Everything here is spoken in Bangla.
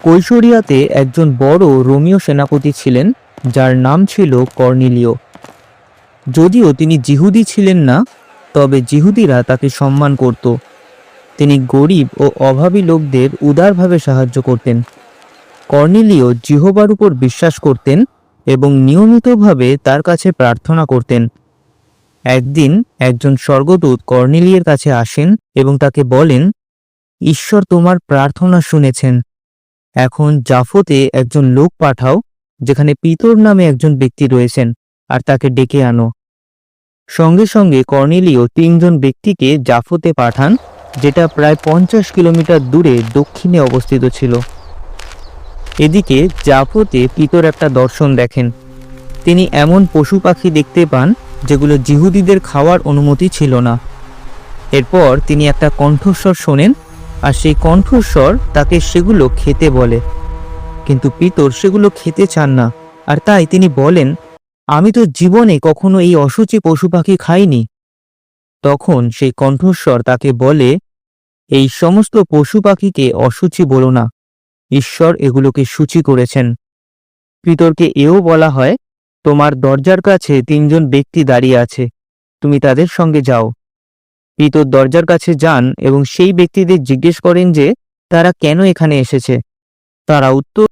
কৈশোরিয়াতে একজন বড় রোমীয় সেনাপতি ছিলেন, যার নাম ছিল কর্নেলীয়। যদিও তিনি যিহুদি ছিলেন না, তবে যিহুদিরা তাকে সম্মান করত। তিনি গরিব ও অভাবী লোকদের উদারভাবে সাহায্য করতেন। কর্নেলীয় জিহোবার উপর বিশ্বাস করতেন এবং নিয়মিতভাবে তার কাছে প্রার্থনা করতেন। একদিন একজন স্বর্গদূত কর্নেলিয়ের কাছে আসেন এবং তাকে বলেন, ঈশ্বর তোমার প্রার্থনা শুনেছেন। এখন জাফতে একজন লোক পাঠাও, যেখানে পিতর নামে একজন ব্যক্তি রয়েছেন, আর তাকে ডেকে আনো। সঙ্গে সঙ্গে কর্নেলীয় 3 জন ব্যক্তিকে জাফতে পাঠান, যেটা প্রায় 50 কিলোমিটার দূরে দক্ষিণে অবস্থিত ছিল। এদিকে জাফতে পিতর একটা দর্শন দেখেন। তিনি এমন পশু পাখি দেখতে পান যেগুলো যিহুদিদের খাওয়ার অনুমতি ছিল না। এরপর তিনি একটা কণ্ঠস্বর শোনেন, আর সেই কণ্ঠস্বর তাকে সেগুলো খেতে বলে। কিন্তু পিতর সেগুলো খেতে চান না, আর তাই তিনি বলেন, আমি তো জীবনে কখনো এই অশুচি পশু পাখি খাইনি। তখন সেই কণ্ঠস্বর তাকে বলে, এই সমস্ত পশু পাখিকে অশুচি বলো না, ঈশ্বর এগুলোকে শুচি করেছেন। পিতরকে এও বলা হয়, তোমার দরজার কাছে 3 জন ব্যক্তি দাঁড়িয়ে আছে, তুমি তাদের সঙ্গে যাও। পিতর দরজার কাছে যান এবং সেই ব্যক্তিদের জিজ্ঞেস করেন যে তারা কেন এখানে এসেছে। তারা উত্তর